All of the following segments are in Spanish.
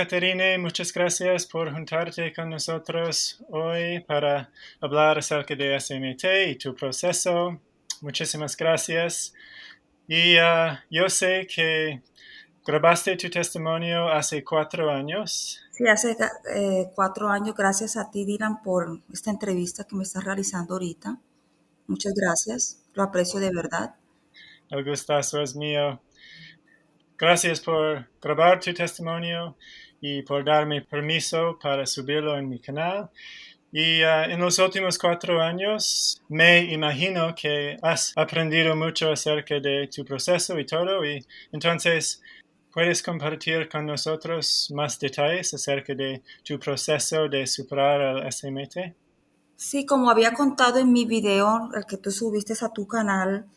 Caterine, muchas gracias por juntarte con nosotros hoy para hablar acerca de SMT y tu proceso. Muchísimas gracias. Y yo sé que grabaste tu testimonio hace 4 años. Sí, hace 4 años, gracias a ti, Dylan, por esta entrevista que me estás realizando ahorita. Muchas gracias, lo aprecio de verdad. El gustazo es mío. Gracias por grabar tu testimonio y por darme permiso para subirlo en mi canal. Y en los últimos 4 años me imagino que has aprendido mucho acerca de tu proceso y todo. Y entonces, ¿puedes compartir con nosotros más detalles acerca de tu proceso de superar el SMT? Sí, como había contado en mi video, el que tú subiste a tu canal,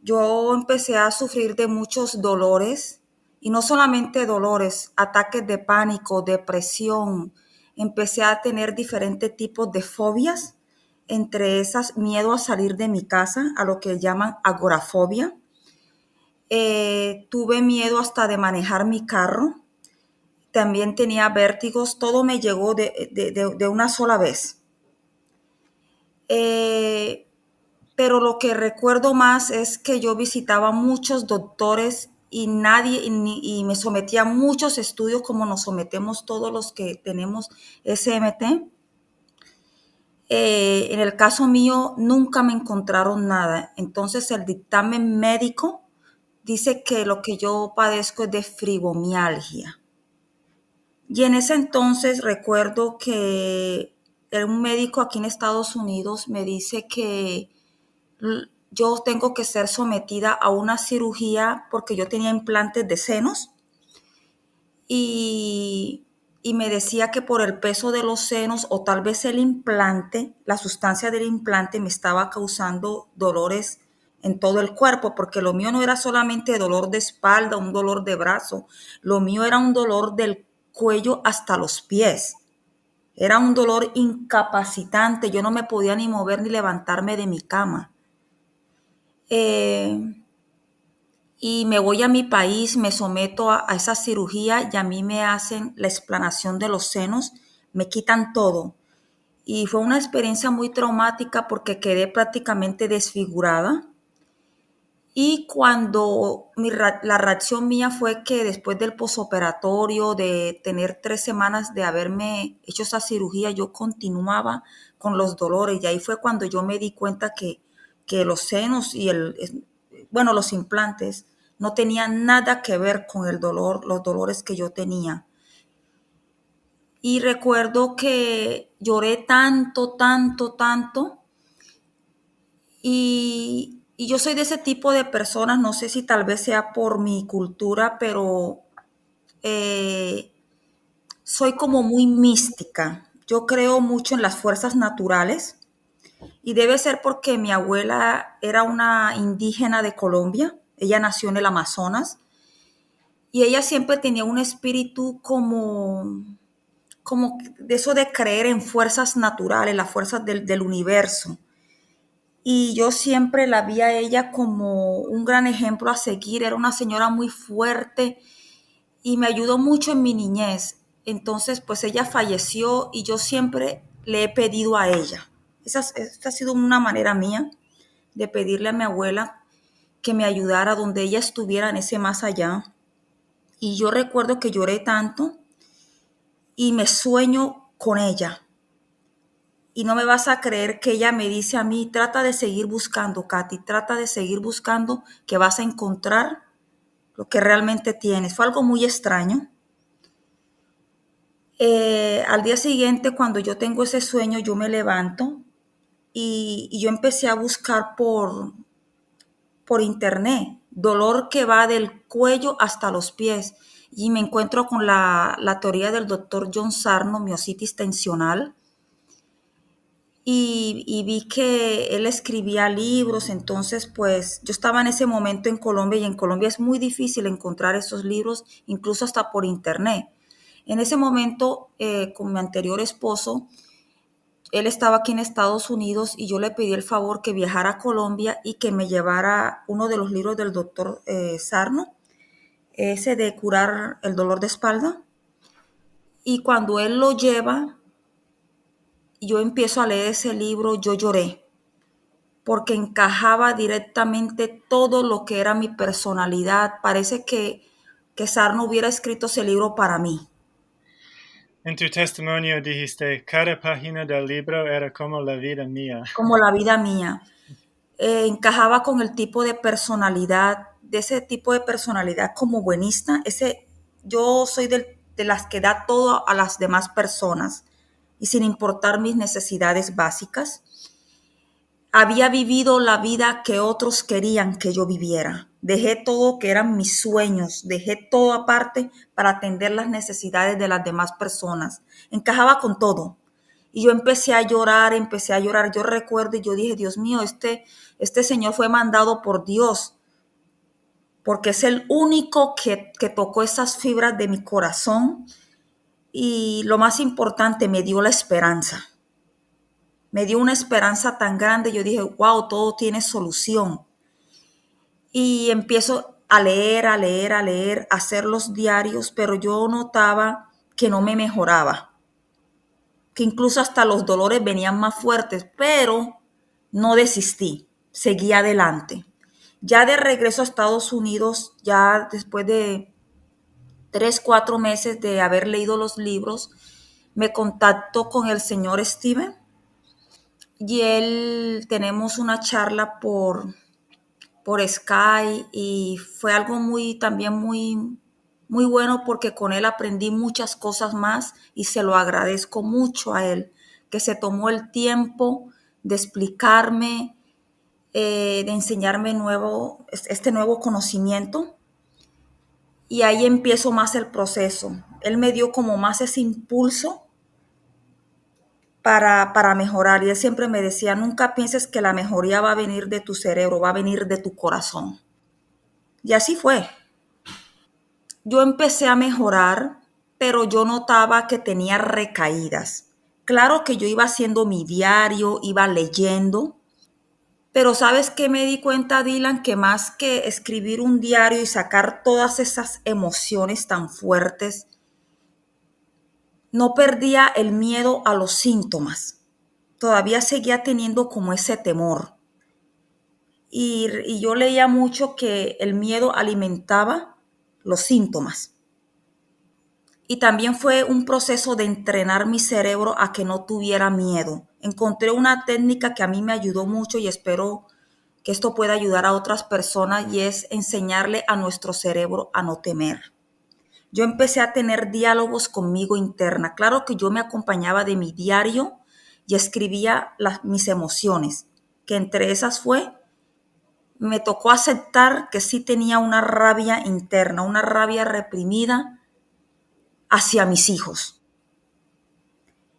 yo empecé a sufrir de muchos dolores y no solamente dolores, ataques de pánico, depresión. Empecé a tener diferentes tipos de fobias, entre esas miedo a salir de mi casa, a lo que llaman agorafobia. Tuve miedo hasta de manejar mi carro. También tenía vértigos. Todo me llegó de una sola vez. Eh, pero lo que recuerdo más es que yo visitaba muchos doctores y nadie y me sometía a muchos estudios como nos sometemos todos los que tenemos SMT. En el caso mío nunca me encontraron nada. Entonces el dictamen médico dice que lo que yo padezco es de fibromialgia. Y en ese entonces recuerdo que un médico aquí en Estados Unidos me dice que yo tengo que ser sometida a una cirugía porque yo tenía implantes de senos y, y me decía que por el peso de los senos o tal vez el implante, la sustancia del implante me estaba causando dolores en todo el cuerpo, porque lo mío no era solamente dolor de espalda, un dolor de brazo, lo mío era un dolor del cuello hasta los pies. Era un dolor incapacitante, yo no me podía ni mover ni levantarme de mi cama. Eh, y me voy a mi país, me someto a esa cirugía y a mí me hacen la explanación de los senos, me quitan todo. Y fue una experiencia muy traumática porque quedé prácticamente desfigurada. Y cuando la reacción mía fue que después del posoperatorio, de tener 3 semanas de haberme hecho esa cirugía, yo continuaba con los dolores. Y ahí fue cuando yo me di cuenta que los senos y los implantes no tenían nada que ver con el dolor, los dolores que yo tenía. Y recuerdo que lloré tanto, tanto, tanto. Y yo soy de ese tipo de personas, no sé si tal vez sea por mi cultura, pero eh, soy como muy mística. Yo creo mucho en las fuerzas naturales y debe ser porque mi abuela era una indígena de Colombia. Ella nació en el Amazonas y ella siempre tenía un espíritu como de eso de creer en fuerzas naturales, las fuerzas del universo. Y yo siempre la vi a ella como un gran ejemplo a seguir. Era una señora muy fuerte y me ayudó mucho en mi niñez. Entonces, pues ella falleció y yo siempre le he pedido a ella. Esta ha sido una manera mía de pedirle a mi abuela que me ayudara donde ella estuviera en ese más allá. Y yo recuerdo que lloré tanto y me sueño con ella. Y no me vas a creer que ella me dice a mí, trata de seguir buscando, Katy, trata de seguir buscando que vas a encontrar lo que realmente tienes. Fue algo muy extraño. Al día siguiente, cuando yo tengo ese sueño, yo me levanto y yo empecé a buscar por internet, dolor que va del cuello hasta los pies. Y me encuentro con la teoría del doctor John Sarno, miositis tensional. Y vi que él escribía libros, entonces pues yo estaba en ese momento en Colombia y en Colombia es muy difícil encontrar esos libros, incluso hasta por internet. En ese momento, con mi anterior esposo, él estaba aquí en Estados Unidos y yo le pedí el favor que viajara a Colombia y que me llevara uno de los libros del doctor Sarno, ese de curar el dolor de espalda. Y cuando él lo lleva, yo empiezo a leer ese libro, yo lloré, porque encajaba directamente todo lo que era mi personalidad. Parece que Sarno hubiera escrito ese libro para mí. En tu testimonio dijiste, cada página del libro era como la vida mía. Como la vida mía. Encajaba con el tipo de personalidad, de ese tipo de personalidad como buenista. Yo soy de las que da todo a las demás personas y sin importar mis necesidades básicas. Había vivido la vida que otros querían que yo viviera. Dejé todo que eran mis sueños, dejé todo aparte para atender las necesidades de las demás personas. Encajaba con todo. Y yo empecé a llorar, empecé a llorar. Yo recuerdo y yo dije, Dios mío, este señor fue mandado por Dios, porque es el único que tocó esas fibras de mi corazón y lo más importante, me dio la esperanza. Me dio una esperanza tan grande. Yo dije, wow, todo tiene solución. Y empiezo a leer, a leer, a leer, a hacer los diarios, pero yo notaba que no me mejoraba, que incluso hasta los dolores venían más fuertes, pero no desistí, seguí adelante. Ya de regreso a Estados Unidos, ya después de 3, 4 meses de haber leído los libros, me contacto con el señor Steven y él tenemos una charla por Sky y fue algo también muy bueno porque con él aprendí muchas cosas más y se lo agradezco mucho a él, que se tomó el tiempo de explicarme, de enseñarme este nuevo conocimiento y ahí empiezo más el proceso. Él me dio como más ese impulso para mejorar y él siempre me decía, nunca pienses que la mejoría va a venir de tu cerebro, va a venir de tu corazón. Y así fue. Yo empecé a mejorar, pero yo notaba que tenía recaídas. Claro que yo iba haciendo mi diario, iba leyendo, pero ¿sabes qué me di cuenta, Dylan? Que más que escribir un diario y sacar todas esas emociones tan fuertes, no perdía el miedo a los síntomas. Todavía seguía teniendo como ese temor. Y yo leía mucho que el miedo alimentaba los síntomas. Y también fue un proceso de entrenar mi cerebro a que no tuviera miedo. Encontré una técnica que a mí me ayudó mucho y espero que esto pueda ayudar a otras personas y es enseñarle a nuestro cerebro a no temer. Yo empecé a tener diálogos conmigo interna. Claro que yo me acompañaba de mi diario y escribía mis emociones, que entre esas me tocó aceptar que sí tenía una rabia interna, una rabia reprimida hacia mis hijos.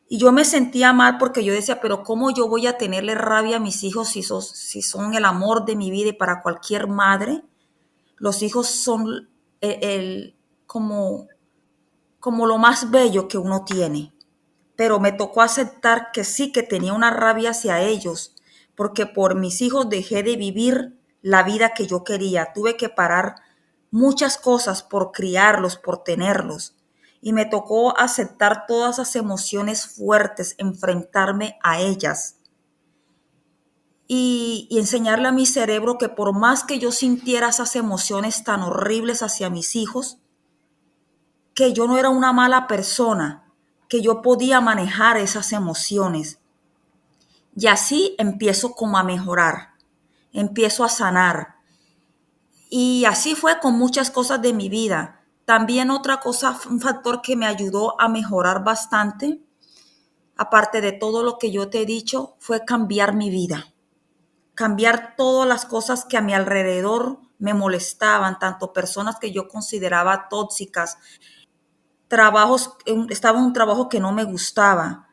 Y yo me sentía mal porque yo decía, pero ¿cómo yo voy a tenerle rabia a mis hijos si son el amor de mi vida? Y para cualquier madre, los hijos son como, como lo más bello que uno tiene. Pero me tocó aceptar que sí, que tenía una rabia hacia ellos, porque por mis hijos dejé de vivir la vida que yo quería. Tuve que parar muchas cosas por criarlos, por tenerlos. Y me tocó aceptar todas esas emociones fuertes, enfrentarme a ellas y enseñarle a mi cerebro que por más que yo sintiera esas emociones tan horribles hacia mis hijos, que yo no era una mala persona, que yo podía manejar esas emociones. Y así empiezo como a mejorar, empiezo a sanar. Y así fue con muchas cosas de mi vida. También otra cosa, un factor que me ayudó a mejorar bastante, aparte de todo lo que yo te he dicho, fue cambiar mi vida. Cambiar todas las cosas que a mi alrededor me molestaban, tanto personas que yo consideraba tóxicas, estaba en un trabajo que no me gustaba.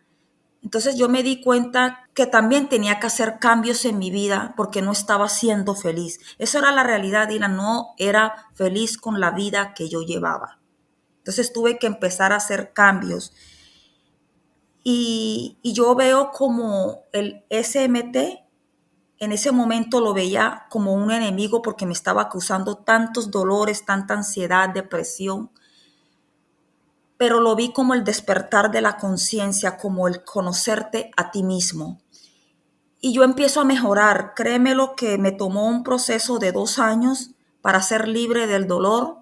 Entonces yo me di cuenta que también tenía que hacer cambios en mi vida porque no estaba siendo feliz. Eso era la realidad, Dylan, no era feliz con la vida que yo llevaba. Entonces tuve que empezar a hacer cambios. Y yo veo como el SMT, en ese momento lo veía como un enemigo porque me estaba causando tantos dolores, tanta ansiedad, depresión. pero lo vi como el despertar de la conciencia, como el conocerte a ti mismo. Y yo empiezo a mejorar. Créeme lo que me tomó un proceso de 2 años para ser libre del dolor.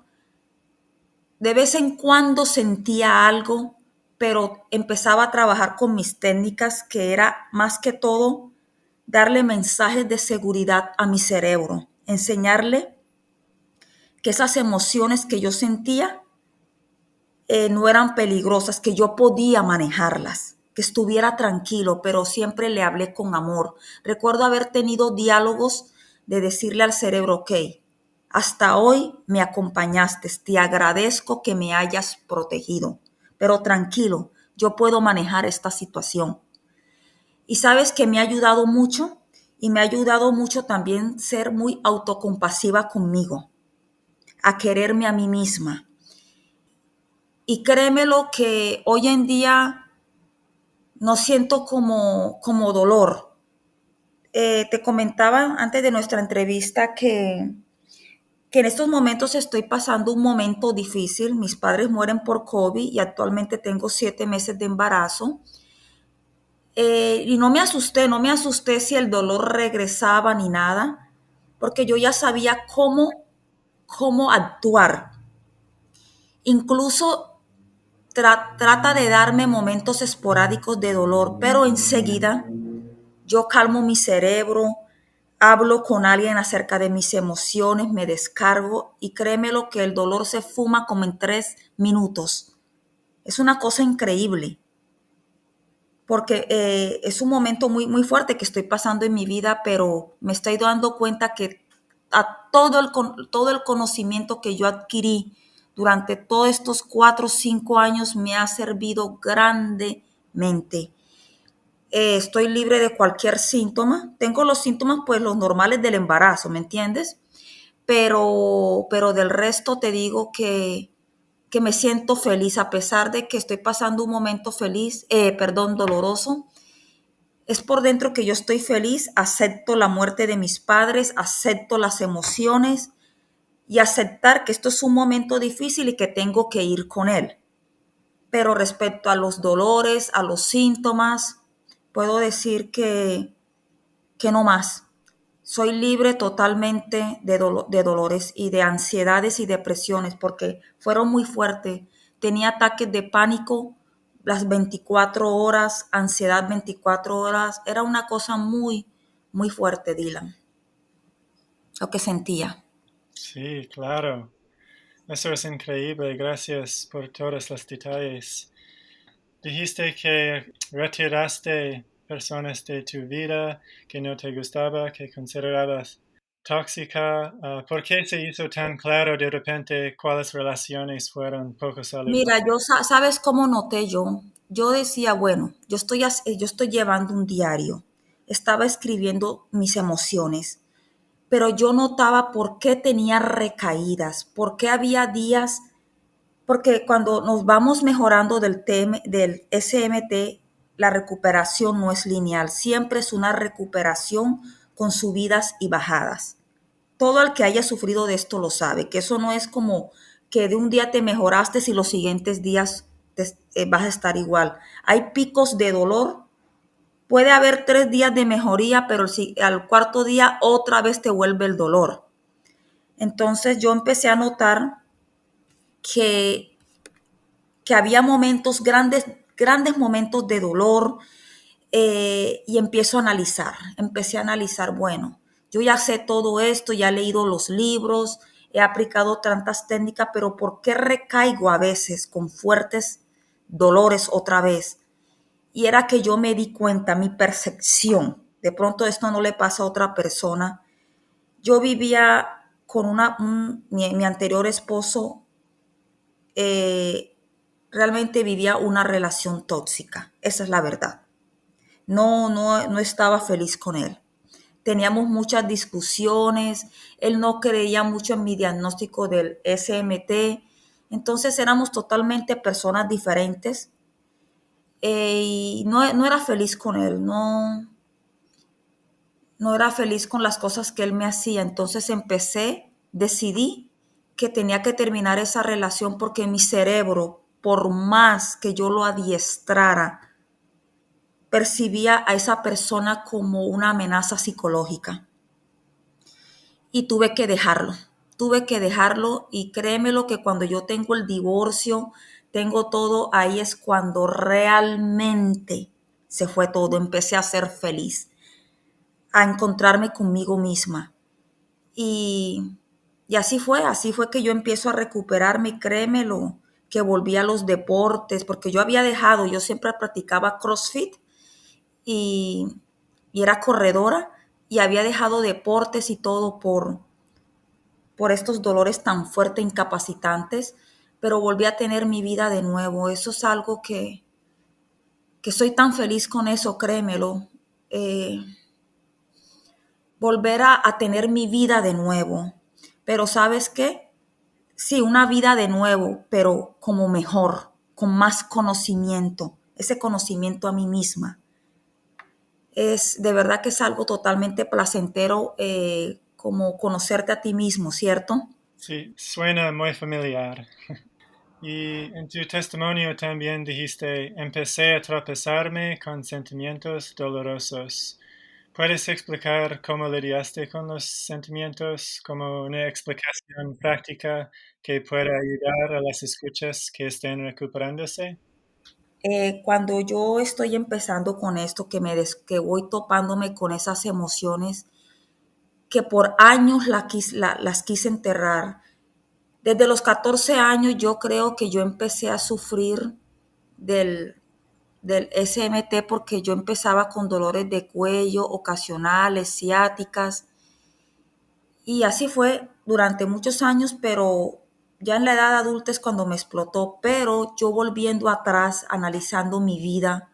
De vez en cuando sentía algo, pero empezaba a trabajar con mis técnicas, que era más que todo darle mensajes de seguridad a mi cerebro, enseñarle que esas emociones que yo sentía no eran peligrosas, que yo podía manejarlas, que estuviera tranquilo, pero siempre le hablé con amor. Recuerdo haber tenido diálogos de decirle al cerebro, ok, hasta hoy me acompañaste, te agradezco que me hayas protegido, pero tranquilo, yo puedo manejar esta situación. Y sabes que me ha ayudado mucho y me ha ayudado mucho también ser muy autocompasiva conmigo, a quererme a mí misma. Y créemelo que hoy en día no siento como dolor. Te comentaba antes de nuestra entrevista que en estos momentos estoy pasando un momento difícil. Mis padres mueren por COVID y actualmente tengo 7 meses de embarazo. Y no me asusté si el dolor regresaba ni nada, porque yo ya sabía cómo actuar. Incluso trata de darme momentos esporádicos de dolor, pero enseguida yo calmo mi cerebro, hablo con alguien acerca de mis emociones, me descargo y créemelo que el dolor se fuma como en 3 minutos. Es una cosa increíble porque es un momento muy, muy fuerte que estoy pasando en mi vida, pero me estoy dando cuenta que a todo el conocimiento que yo adquirí durante todos estos 4 o 5 años me ha servido grandemente. Estoy libre de cualquier síntoma. Tengo los síntomas, pues los normales del embarazo, ¿me entiendes? Pero del resto te digo que me siento feliz a pesar de que estoy pasando un momento doloroso. Es por dentro que yo estoy feliz, acepto la muerte de mis padres, acepto las emociones y aceptar que esto es un momento difícil y que tengo que ir con él. Pero respecto a los dolores, a los síntomas, puedo decir que no más. Soy libre totalmente de dolores y de ansiedades y depresiones porque fueron muy fuertes. Tenía ataques de pánico las 24 horas, ansiedad 24 horas. Era una cosa muy, muy fuerte, Dylan, lo que sentía. Sí, claro. Eso es increíble. Gracias por todos los detalles. Dijiste que retiraste personas de tu vida que no te gustaba, que considerabas tóxica. ¿Por qué se hizo tan claro de repente cuáles relaciones fueron poco saludables? Mira, ¿sabes cómo noté yo? Yo decía, bueno, yo estoy llevando un diario. Estaba escribiendo mis emociones, pero yo notaba por qué tenía recaídas, por qué había días, porque cuando nos vamos mejorando del SMT, la recuperación no es lineal, siempre es una recuperación con subidas y bajadas. Todo el que haya sufrido de esto lo sabe, que eso no es como que de un día te mejoraste y los siguientes días vas a estar igual. Hay picos de dolor. Puede haber 3 días de mejoría, pero al cuarto día otra vez te vuelve el dolor. Entonces yo empecé a notar que, que había momentos, grandes momentos de dolor, y empecé a analizar, bueno, yo ya sé todo esto, ya he leído los libros, he aplicado tantas técnicas, pero ¿por qué recaigo a veces con fuertes dolores otra vez? Y era que yo me di cuenta, mi percepción, de pronto esto no le pasa a otra persona. Yo vivía con mi anterior esposo, eh, realmente vivía una relación tóxica, esa es la verdad. No estaba feliz con él. Teníamos muchas discusiones, él no creía mucho en mi diagnóstico del SMT, entonces éramos totalmente personas diferentes, y no era feliz con él, no era feliz con las cosas que él me hacía, entonces decidí que tenía que terminar esa relación porque mi cerebro por más que yo lo adiestrara, percibía a esa persona como una amenaza psicológica. Y tuve que dejarlo y créemelo que cuando yo tengo el divorcio, tengo todo, ahí es cuando realmente se fue todo, empecé a ser feliz, a encontrarme conmigo misma. Y, y así fue que yo empiezo a recuperarme, créemelo, que volví a los deportes, porque yo había dejado, yo siempre practicaba CrossFit y, y era corredora y había dejado deportes y todo por estos dolores tan fuertes, incapacitantes, pero volví a tener mi vida de nuevo. Eso es algo que soy tan feliz con eso, créemelo. Eh, Volver a tener mi vida de nuevo. Pero ¿sabes qué? Sí, una vida de nuevo, pero como mejor, con más conocimiento, ese conocimiento a mí misma. Es de verdad que es algo totalmente placentero como conocerte a ti mismo, ¿cierto? Sí, suena muy familiar. Y en tu testimonio también dijiste, empecé a tropezarme con sentimientos dolorosos. ¿Puedes explicar cómo lidiaste con los sentimientos, como una explicación práctica que pueda ayudar a las escuchas que estén recuperándose? Cuando yo estoy empezando con esto, que voy topándome con esas emociones que por años las quise enterrar. Desde los 14 años yo creo que yo empecé a sufrir del, del SMT porque yo empezaba con dolores de cuello ocasionales, ciáticas, y así fue durante muchos años, pero ya en la edad adulta es cuando me explotó, pero yo volviendo atrás, analizando mi vida,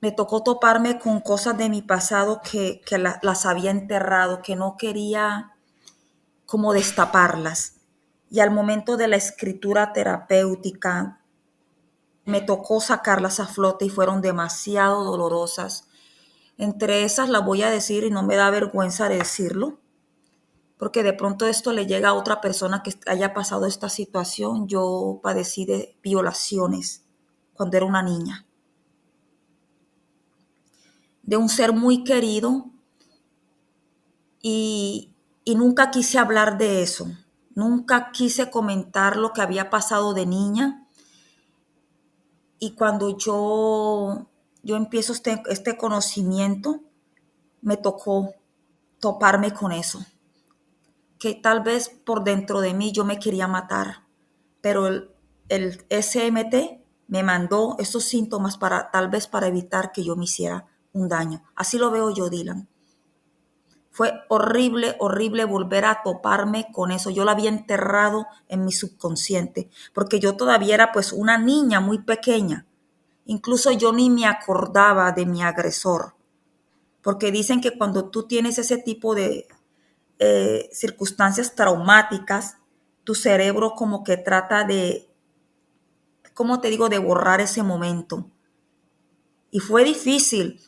me tocó toparme con cosas de mi pasado que las había enterrado, que no quería como destaparlas. Y al momento de la escritura terapéutica, me tocó sacarlas a flote y fueron demasiado dolorosas. Entre esas las voy a decir y no me da vergüenza de decirlo, porque de pronto esto le llega a otra persona que haya pasado esta situación. Yo padecí de violaciones cuando era una niña, de un ser muy querido y nunca quise hablar de eso. Nunca quise comentar lo que había pasado de niña y cuando yo empiezo este conocimiento, me tocó toparme con eso, que tal vez por dentro de mí yo me quería matar, pero el SMT me mandó esos síntomas para tal vez para evitar que yo me hiciera un daño. Así lo veo yo, Dylan. Fue horrible, horrible volver a toparme con eso. Yo lo había enterrado en mi subconsciente, porque yo todavía era pues una niña muy pequeña. Incluso yo ni me acordaba de mi agresor, porque dicen que cuando tú tienes ese tipo de circunstancias traumáticas, tu cerebro como que trata de, ¿cómo te digo?, de borrar ese momento. Y fue difícil.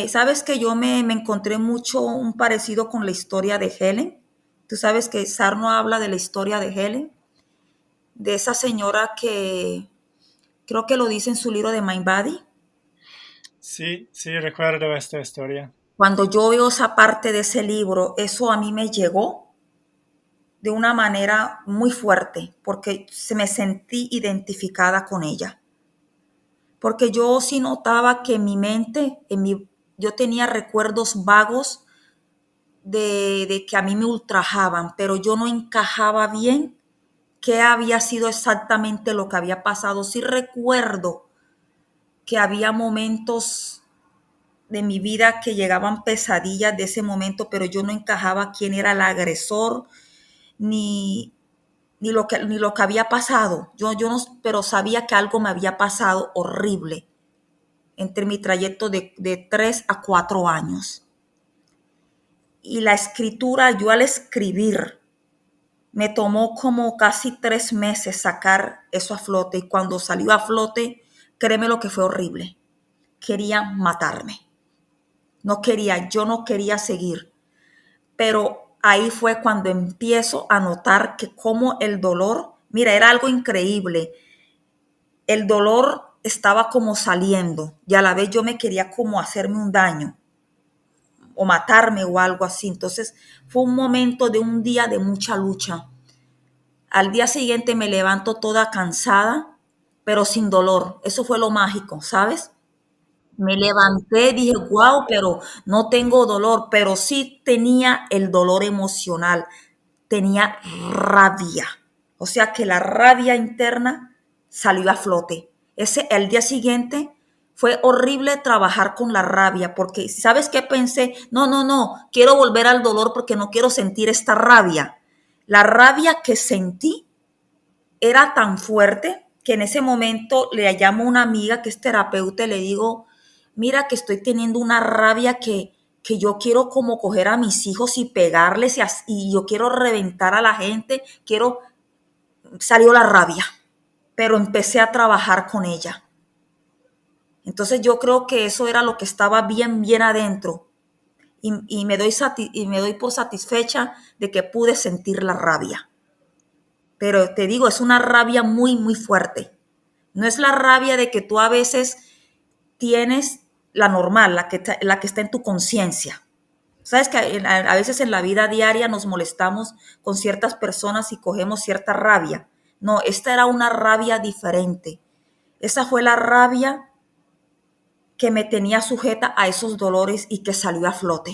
Sabes que yo me encontré mucho un parecido con la historia de Helen. Tú sabes que Sarno habla de la historia de Helen, de esa señora que creo que lo dice en su libro de Mind Body. Sí, sí, recuerdo esta historia. Cuando yo veo esa parte de ese libro, eso a mí me llegó de una manera muy fuerte, porque se me sentí identificada con ella. Porque yo sí notaba que en mi mente, yo tenía recuerdos vagos de que a mí me ultrajaban, pero yo no encajaba bien qué había sido exactamente lo que había pasado. Sí recuerdo que había momentos de mi vida que llegaban pesadillas de ese momento, pero yo no encajaba quién era el agresor, ni, ni lo que había pasado. Yo no, pero sabía que algo me había pasado horrible entre mi trayecto de 3 a 4 años. Y la escritura, yo al escribir, me tomó como casi 3 meses sacar eso a flote. Y cuando salió a flote, créeme lo que fue horrible. Quería matarme. Yo no quería seguir. Pero ahí fue cuando empiezo a notar que como el dolor, mira, era algo increíble. el dolor estaba como saliendo y a la vez yo me quería como hacerme un daño o matarme o algo así. Entonces fue un momento de un día de mucha lucha. Al día siguiente me levanto toda cansada, pero sin dolor. Eso fue lo mágico, ¿sabes? Me levanté, dije, wow, pero no tengo dolor, pero sí tenía el dolor emocional, tenía rabia. O sea que la rabia interna salió a flote. El día siguiente fue horrible trabajar con la rabia, porque ¿sabes qué pensé? No, no, no, quiero volver al dolor porque no quiero sentir esta rabia. La rabia que sentí era tan fuerte que en ese momento le llamo a una amiga que es terapeuta y le digo, mira que estoy teniendo una rabia que yo quiero como coger a mis hijos y pegarles y yo quiero reventar a la gente, salió la rabia, pero empecé a trabajar con ella. Entonces yo creo que eso era lo que estaba bien, bien adentro y me doy por satisfecha de que pude sentir la rabia. Pero te digo, es una rabia muy, muy fuerte. No es la rabia de que tú a veces tienes la normal, la que está en tu conciencia. Sabes que a veces en la vida diaria nos molestamos con ciertas personas y cogemos cierta rabia. No, esta era una rabia diferente. Esa fue la rabia que me tenía sujeta a esos dolores y que salió a flote.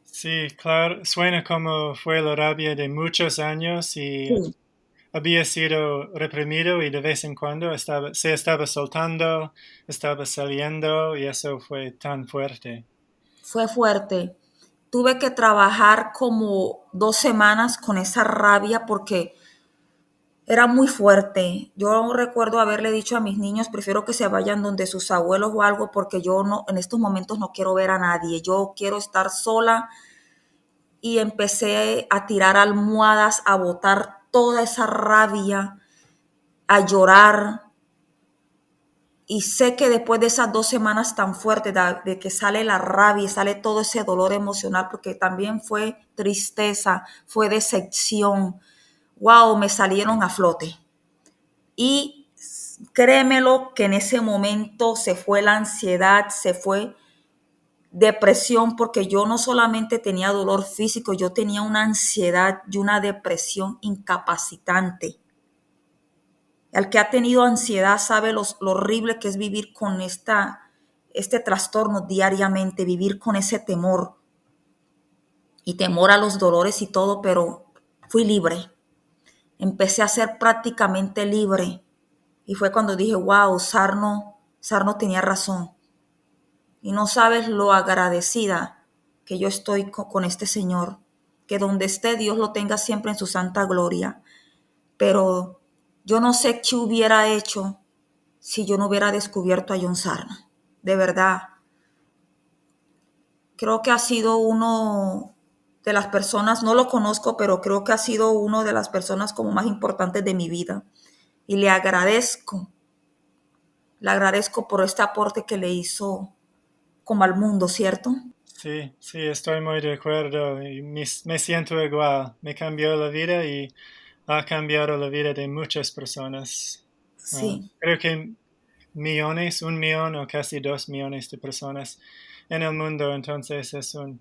Sí, claro, suena como fue la rabia de muchos años y Sí, había sido reprimido y de vez en cuando se estaba soltando, estaba saliendo y eso fue tan fuerte. fue fuerte. Tuve que trabajar como 2 semanas con esa rabia porque era muy fuerte. Yo recuerdo haberle dicho a mis niños, prefiero que se vayan donde sus abuelos o algo, porque yo no, en estos momentos no quiero ver a nadie. Yo quiero estar sola y empecé a tirar almohadas, a botar toda esa rabia, a llorar. Y sé que después de esas 2 semanas tan fuertes, de que sale la rabia y sale todo ese dolor emocional, porque también fue tristeza, fue decepción. Wow, me salieron a flote. Y créemelo que en ese momento se fue la ansiedad, se fue depresión, porque yo no solamente tenía dolor físico, yo tenía una ansiedad y una depresión incapacitante. El que ha tenido ansiedad sabe lo horrible que es vivir con este trastorno diariamente, vivir con ese temor y temor a los dolores y todo, pero fui libre. Empecé a ser prácticamente libre. Y fue cuando dije, wow, Sarno tenía razón. Y no sabes lo agradecida que yo estoy con este Señor. Que donde esté Dios lo tenga siempre en su santa gloria. Pero yo no sé qué hubiera hecho si yo no hubiera descubierto a John Sarno. De verdad, creo que ha sido uno de las personas, no lo conozco, pero creo que ha sido uno de las personas como más importantes de mi vida. Y le agradezco por este aporte que le hizo como al mundo, ¿cierto? Sí, sí, estoy muy de acuerdo y me siento igual. Me cambió la vida y ha cambiado la vida de muchas personas. Sí, Creo que millones, 1 millón o casi 2 millones de personas en el mundo. Entonces es un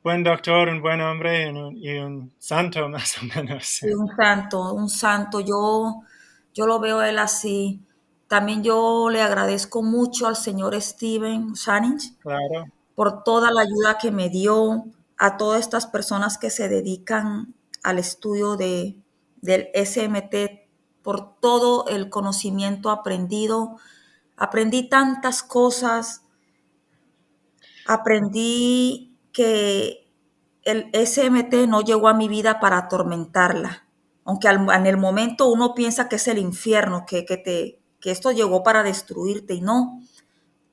buen doctor, un buen hombre y un santo más o menos. sí, un santo, un santo. Yo lo veo a él así. También yo le agradezco mucho al señor Steven Shanich Claro, por toda la ayuda que me dio, a todas estas personas que se dedican al estudio del SMT, por todo el conocimiento aprendido. Aprendí tantas cosas, aprendí que el SMT no llegó a mi vida para atormentarla, aunque en el momento uno piensa que es el infierno, que esto llegó para destruirte y no.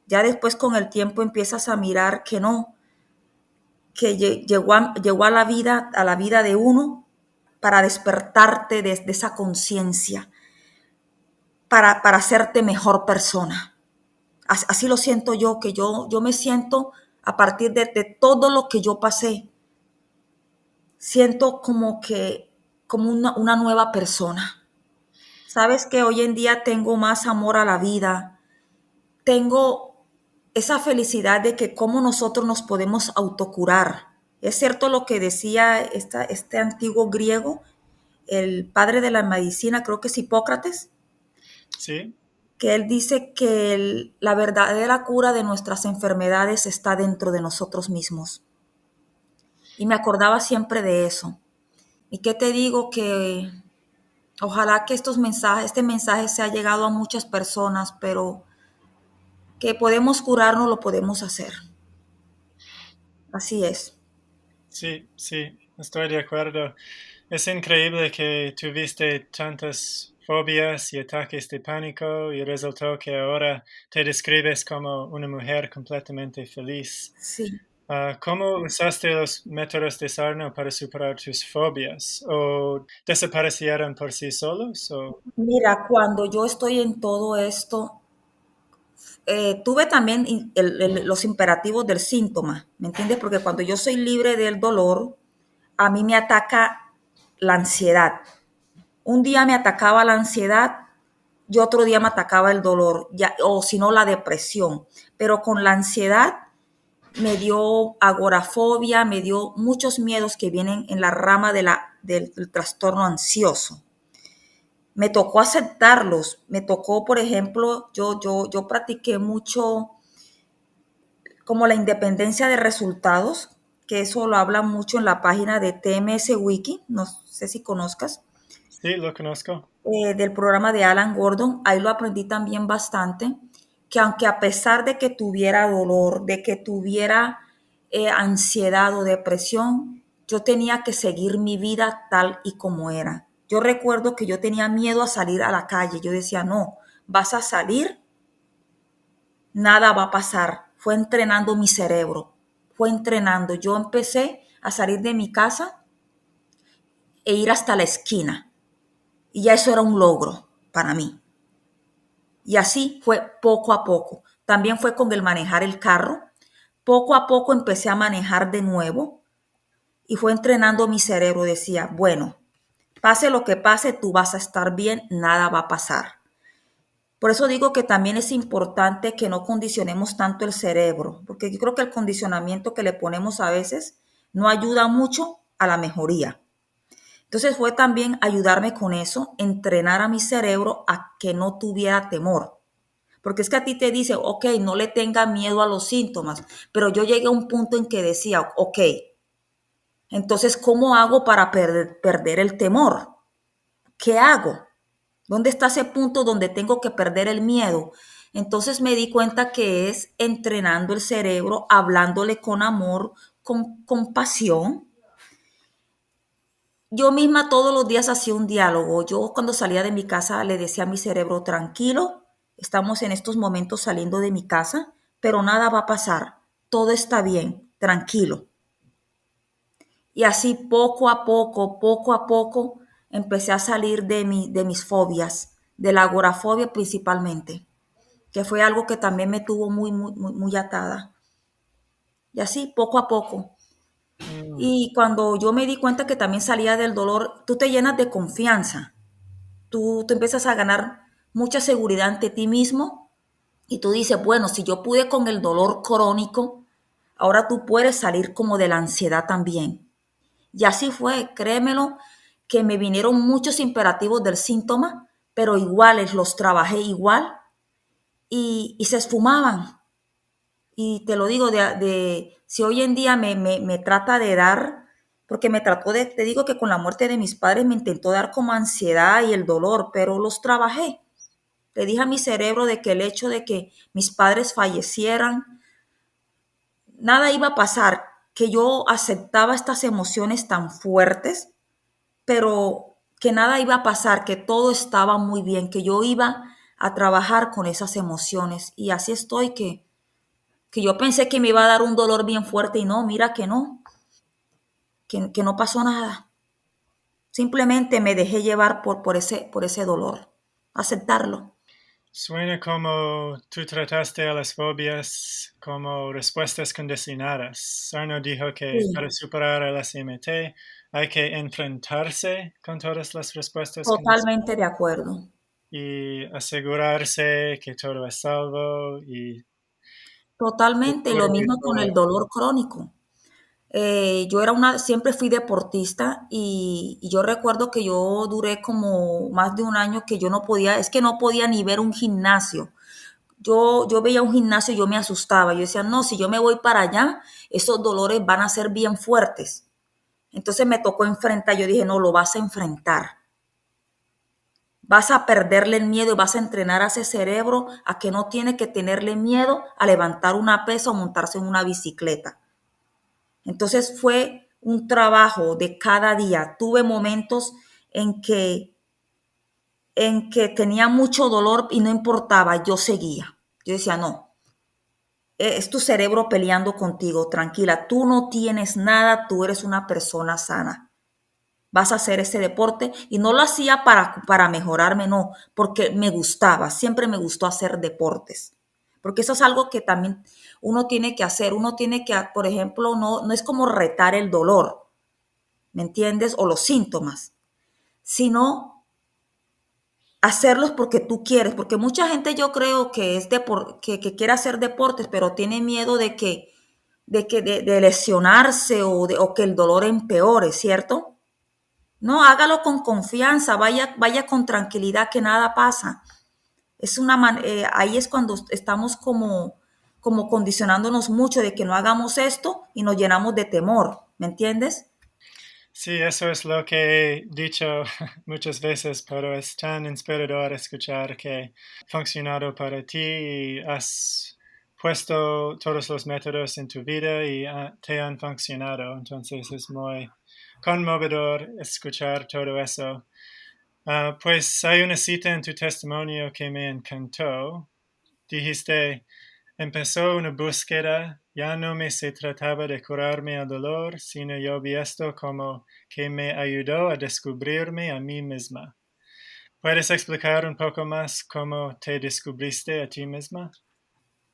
Ya después con el tiempo empiezas a mirar que no, que llegó a la vida de uno para despertarte de esa conciencia, para hacerte mejor persona. Así lo siento yo, que yo me siento a partir de todo lo que yo pasé, siento como una nueva persona. Sabes que hoy en día tengo más amor a la vida, tengo esa felicidad de que cómo nosotros nos podemos autocurar. Es cierto lo que decía este antiguo griego, el padre de la medicina, creo que es Hipócrates, Sí, que él dice que la verdadera cura de nuestras enfermedades está dentro de nosotros mismos. Y me acordaba siempre de eso. ¿Y qué te digo? Que ojalá que este mensaje se ha llegado a muchas personas, pero que podemos curarnos, lo podemos hacer. Así es. sí, sí, estoy de acuerdo. Es increíble que tuviste tantas fobias y ataques de pánico y resultó que ahora te describes como una mujer completamente feliz. Sí. ¿Cómo usaste los métodos de Sarno para superar tus fobias? ¿O desaparecieron por sí solos? ¿O? Mira, cuando yo estoy en todo esto, tuve también los imperativos del síntoma, ¿me entiendes? Porque cuando yo soy libre del dolor, a mí me ataca la ansiedad. Un día me atacaba la ansiedad y otro día me atacaba el dolor, ya, o si no la depresión. Pero con la ansiedad me dio agorafobia, me dio muchos miedos que vienen en la rama del trastorno ansioso. Me tocó aceptarlos, me tocó, por ejemplo, yo practiqué mucho como la independencia de resultados, que eso lo habla mucho en la página de TMS Wiki, no sé si conozcas, Sí, lo conozco. del programa de Alan Gordon, ahí lo aprendí también bastante, que aunque a pesar de que tuviera dolor, de que tuviera ansiedad o depresión, yo tenía que seguir mi vida tal y como era. Yo recuerdo que yo tenía miedo a salir a la calle, yo decía, no, vas a salir, nada va a pasar. Fue entrenando mi cerebro, fue entrenando. Yo empecé a salir de mi casa e ir hasta la esquina. Y ya eso era un logro para mí. Y así fue poco a poco. También fue con el manejar el carro. Poco a poco empecé a manejar de nuevo y fue entrenando mi cerebro. Decía, bueno, pase lo que pase, tú vas a estar bien, nada va a pasar. Por eso digo que también es importante que no condicionemos tanto el cerebro, porque yo creo que el condicionamiento que le ponemos a veces no ayuda mucho a la mejoría. Entonces fue también ayudarme con eso, entrenar a mi cerebro a que no tuviera temor. Porque es que a ti te dice, ok, no le tenga miedo a los síntomas, pero yo llegué a un punto en que decía, ok, entonces, ¿cómo hago para perder el temor? ¿Qué hago? ¿Dónde está ese punto donde tengo que perder el miedo? Entonces me di cuenta que es entrenando el cerebro, hablándole con amor, con compasión. Yo misma todos los días hacía un diálogo. Yo cuando salía de mi casa le decía a mi cerebro, tranquilo, estamos en estos momentos saliendo de mi casa, pero nada va a pasar. Todo está bien, tranquilo. Y así poco a poco, empecé a salir de mis fobias, de la agorafobia principalmente, que fue algo que también me tuvo muy atada. Y así poco a poco. Mm, Y cuando yo me di cuenta que también salía del dolor, tú te llenas de confianza. Tú empiezas a ganar mucha seguridad ante ti mismo y tú dices, bueno, si yo pude con el dolor crónico, ahora tú puedes salir como de la ansiedad también. Y así fue, créemelo, que me vinieron muchos imperativos del síntoma, pero iguales, los trabajé igual y se esfumaban. Y te lo digo, si hoy en día me trata de dar, porque me trató te digo que con la muerte de mis padres me intentó dar como ansiedad y el dolor, pero los trabajé. Le dije a mi cerebro de que el hecho de que mis padres fallecieran, nada iba a pasar, que yo aceptaba estas emociones tan fuertes, pero que nada iba a pasar, que todo estaba muy bien, que yo iba a trabajar con esas emociones. Y así estoy, que yo pensé que me iba a dar un dolor bien fuerte y no, mira que no, que no pasó nada. Simplemente me dejé llevar por ese dolor, aceptarlo. Suena como tú trataste a las fobias como respuestas condicionadas. Sarno dijo que Sí, para superar el SMT hay que enfrentarse con todas las respuestas condicionadas. totalmente de acuerdo. y asegurarse que todo es salvo y Totalmente, lo ocurre mismo con el todo. dolor crónico. Siempre fui deportista y yo recuerdo que yo duré como más de un año que yo no podía, es que no podía ni ver un gimnasio. Yo veía un gimnasio y yo me asustaba. Yo decía, no, si yo me voy para allá, esos dolores van a ser bien fuertes. Entonces me tocó enfrentar, yo dije, no, lo vas a enfrentar. Vas a perderle el miedo y vas a entrenar a ese cerebro a que no tiene que tenerle miedo a levantar una pesa o montarse en una bicicleta. Entonces fue un trabajo de cada día. Tuve momentos en que, en que tenía mucho dolor y no importaba, yo seguía. Yo decía, no, es tu cerebro peleando contigo, tranquila, tú no tienes nada, tú eres una persona sana. Vas a hacer ese deporte y no lo hacía para mejorarme, no, porque me gustaba, siempre me gustó hacer deportes. Porque eso es algo que también uno tiene que hacer, uno tiene que, por ejemplo, no es como retar el dolor, ¿me entiendes? O los síntomas, sino hacerlos porque tú quieres, porque mucha gente yo creo que que quiere hacer deportes, pero tiene miedo de lesionarse o que el dolor empeore, ¿cierto? No, hágalo con confianza, vaya con tranquilidad que nada pasa. Ahí es cuando estamos como condicionándonos mucho de que no hagamos esto y nos llenamos de temor, ¿me entiendes? Sí, eso es lo que he dicho muchas veces, pero es tan inspirador escuchar que ha funcionado para ti y has puesto todos los métodos en tu vida y te han funcionado. Entonces es muy conmovedor escuchar todo eso. Pues hay una cita en tu testimonio que me encantó. Dijiste, empezó una búsqueda, ya no me se trataba de curarme el dolor, sino yo vi esto como que me ayudó a descubrirme a mí misma. ¿Puedes explicar un poco más cómo te descubriste a ti misma?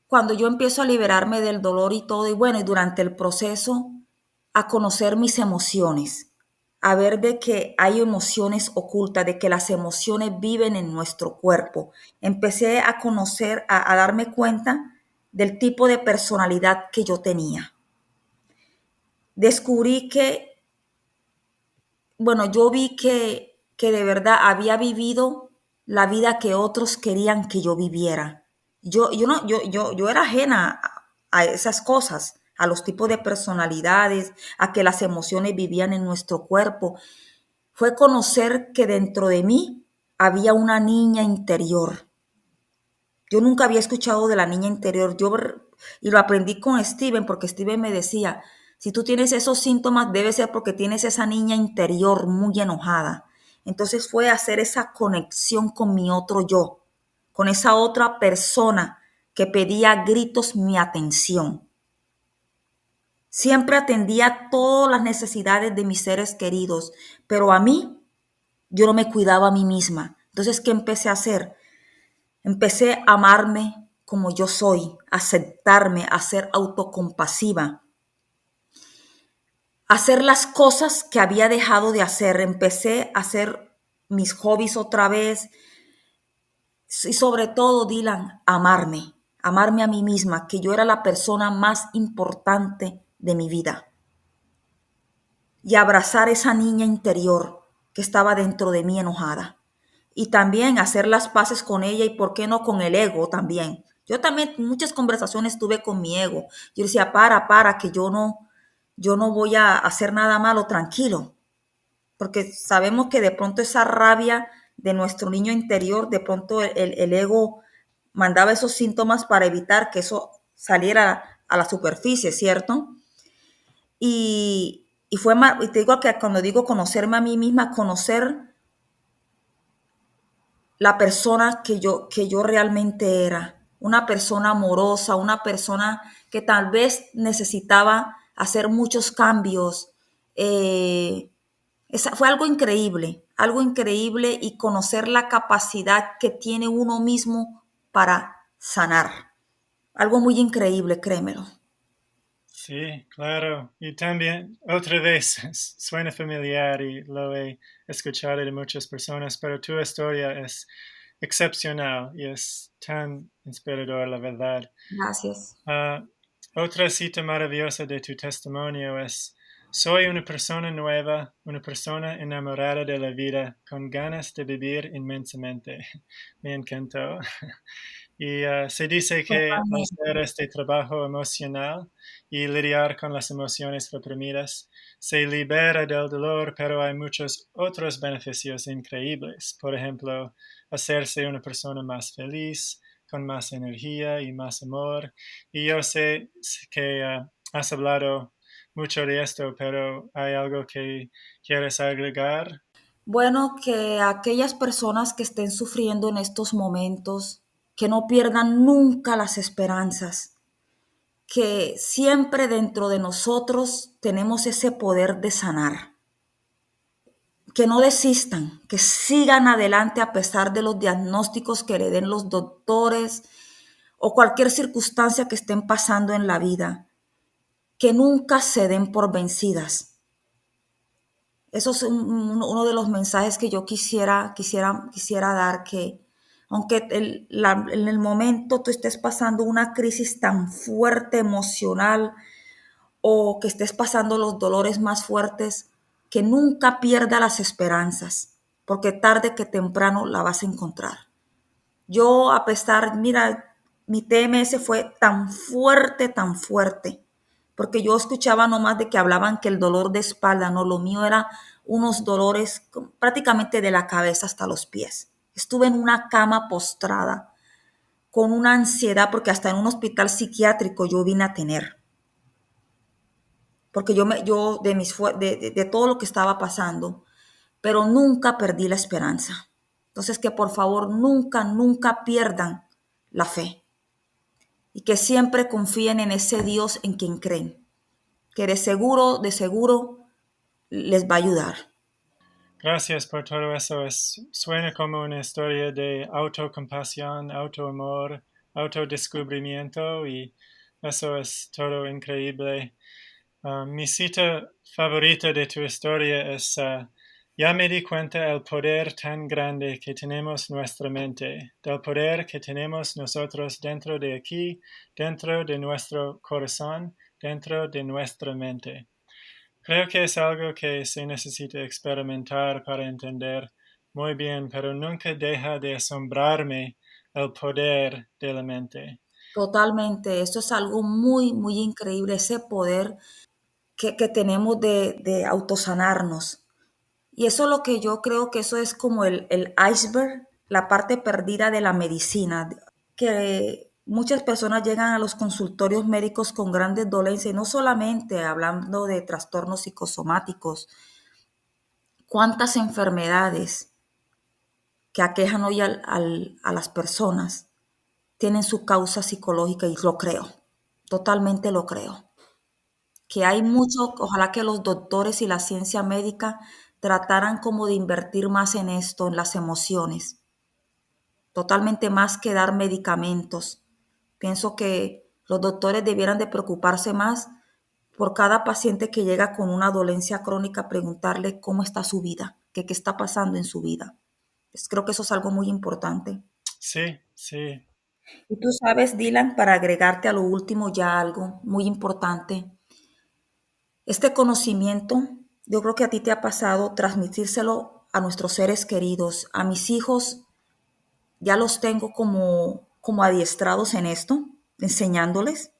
Cuando yo empiezo a liberarme del dolor y todo, y bueno, y durante el proceso, a conocer mis emociones, a ver de que hay emociones ocultas, de que las emociones viven en nuestro cuerpo. Empecé a conocer, a darme cuenta del tipo de personalidad que yo tenía. Descubrí que, bueno, yo vi que de verdad había vivido la vida que otros querían que yo viviera. Yo, no, yo era ajena a esas cosas, a los tipos de personalidades, a que las emociones vivían en nuestro cuerpo. Fue conocer que dentro de mí había una niña interior. Yo nunca había escuchado de la niña interior. Y lo aprendí con Steven, porque Steven me decía, si tú tienes esos síntomas, debe ser porque tienes esa niña interior muy enojada. Entonces fue hacer esa conexión con mi otro yo, con esa otra persona que pedía a gritos mi atención. Siempre atendía todas las necesidades de mis seres queridos, pero a mí, yo no me cuidaba a mí misma. Entonces, ¿qué empecé a hacer? Empecé a amarme como yo soy, a aceptarme, a ser autocompasiva, a hacer las cosas que había dejado de hacer. Empecé a hacer mis hobbies otra vez y sobre todo, Dylan, amarme a mí misma, que yo era la persona más importante de mi vida y abrazar esa niña interior que estaba dentro de mí enojada. Y también hacer las paces con ella y por qué no con el ego también. Yo también muchas conversaciones tuve con mi ego. Yo decía, que yo no voy a hacer nada malo, tranquilo. Porque sabemos que de pronto esa rabia de nuestro niño interior, de pronto el ego mandaba esos síntomas para evitar que eso saliera a la superficie, ¿cierto? Y te digo que cuando digo conocerme a mí misma, conocer la persona que yo realmente era, una persona amorosa, una persona que tal vez necesitaba hacer muchos cambios. Fue algo increíble y conocer la capacidad que tiene uno mismo para sanar. Algo muy increíble, créemelo. Sí, claro. Y también, otra vez, suena familiar y lo he escuchado de muchas personas, pero tu historia es excepcional y es tan inspirador, la verdad. Gracias. Otra cita maravillosa de tu testimonio es: soy una persona nueva, una persona enamorada de la vida, con ganas de vivir inmensamente. Me encantó. Y se dice que Totalmente. hacer este trabajo emocional y lidiar con las emociones reprimidas se libera del dolor, pero hay muchos otros beneficios increíbles. Por ejemplo, hacerse una persona más feliz, con más energía y más amor. Y yo sé que has hablado mucho de esto, pero ¿hay algo que quieres agregar? Bueno, que aquellas personas que estén sufriendo en estos momentos, que no pierdan nunca las esperanzas, que siempre dentro de nosotros tenemos ese poder de sanar, que no desistan, que sigan adelante a pesar de los diagnósticos que le den los doctores o cualquier circunstancia que estén pasando en la vida, que nunca se den por vencidas. Eso es uno de los mensajes que yo quisiera dar, que aunque en el momento tú estés pasando una crisis tan fuerte emocional o que estés pasando los dolores más fuertes, que nunca pierda las esperanzas, porque tarde que temprano la vas a encontrar. Yo, a pesar, mira, mi TMS fue tan fuerte, porque yo escuchaba nomás de que hablaban que el dolor de espalda, no, lo mío era unos dolores prácticamente de la cabeza hasta los pies. Estuve en una cama postrada con una ansiedad, porque hasta en un hospital psiquiátrico yo vine a tener, porque yo de todo lo que estaba pasando, pero nunca perdí la esperanza. Entonces, que por favor nunca pierdan la fe y que siempre confíen en ese Dios en quien creen, que de seguro les va a ayudar. Gracias por todo eso. Suena como una historia de autocompasión, autoamor, autodescubrimiento y eso es todo increíble. Mi cita favorita de tu historia es: ya me di cuenta del poder tan grande que tenemos nuestra mente, del poder que tenemos nosotros dentro de aquí, dentro de nuestro corazón, dentro de nuestra mente. Creo que es algo que se necesita experimentar para entender muy bien, pero nunca deja de asombrarme el poder de la mente. Totalmente, esto es algo muy increíble, ese poder que tenemos de autosanarnos. Y eso es lo que yo creo que eso es como el iceberg, la parte perdida de la medicina, que muchas personas llegan a los consultorios médicos con grandes dolencias, y no solamente hablando de trastornos psicosomáticos, cuántas enfermedades que aquejan hoy a las personas tienen su causa psicológica, y lo creo, totalmente lo creo. Que hay mucho, ojalá que los doctores y la ciencia médica trataran como de invertir más en esto, en las emociones, totalmente más que dar medicamentos. Pienso que los doctores debieran de preocuparse más por cada paciente que llega con una dolencia crónica, preguntarle cómo está su vida, que qué está pasando en su vida. Creo que eso es algo muy importante. Sí, sí. Y tú sabes, Dylan, para agregarte a lo último ya algo muy importante, este conocimiento, yo creo que a ti te ha pasado transmitírselo a nuestros seres queridos, a mis hijos, ya los tengo como adiestrados en esto, enseñándoles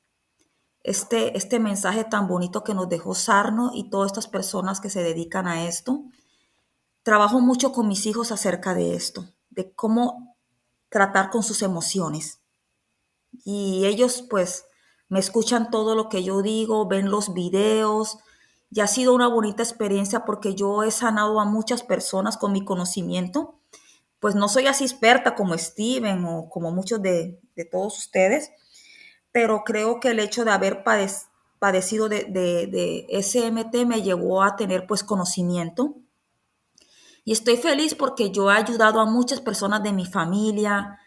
este mensaje tan bonito que nos dejó Sarno y todas estas personas que se dedican a esto. Trabajo mucho con mis hijos acerca de esto, de cómo tratar con sus emociones. Y ellos pues me escuchan todo lo que yo digo, ven los videos, y ha sido una bonita experiencia porque yo he sanado a muchas personas con mi conocimiento. Pues no soy así experta como Steven o como muchos de todos ustedes, pero creo que el hecho de haber padecido de SMT me llevó a tener pues conocimiento. Y estoy feliz porque yo he ayudado a muchas personas de mi familia,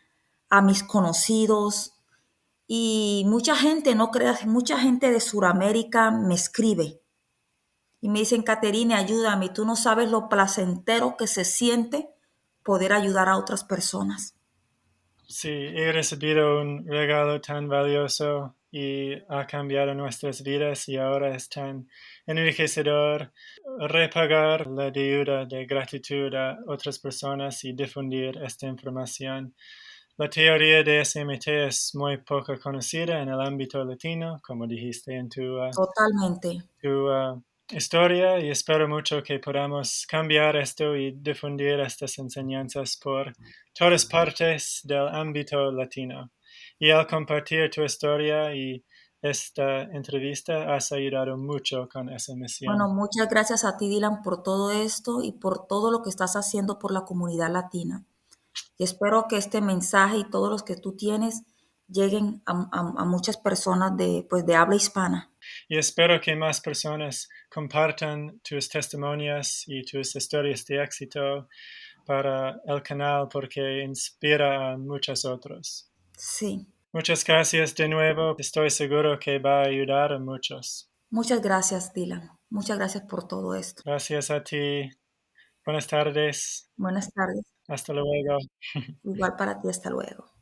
a mis conocidos, y mucha gente, no creas, mucha gente de Sudamérica me escribe y me dicen: Caterine, ayúdame, tú no sabes lo placentero que se siente poder ayudar a otras personas. Sí, he recibido un regalo tan valioso y ha cambiado nuestras vidas y ahora es tan enriquecedor repagar la deuda de gratitud a otras personas y difundir esta información. La teoría de SMT es muy poco conocida en el ámbito latino, como dijiste en Totalmente. tu historia, y espero mucho que podamos cambiar esto y difundir estas enseñanzas por todas partes del ámbito latino. Y al compartir tu historia y esta entrevista has ayudado mucho con esa Bueno, misión. muchas gracias a ti, Dylan, por todo esto y por todo lo que estás haciendo por la comunidad latina. Y espero que este mensaje y todos los que tú tienes lleguen a muchas personas de, pues, de habla hispana. Y espero que más personas compartan tus testimonios y tus historias de éxito para el canal porque inspira a muchos otros. Sí. Muchas gracias de nuevo. Estoy seguro que va a ayudar a muchos. Muchas gracias, Dylan. Muchas gracias por todo esto. Gracias a ti. Buenas tardes. Buenas tardes. Hasta luego. Igual para ti. Hasta luego.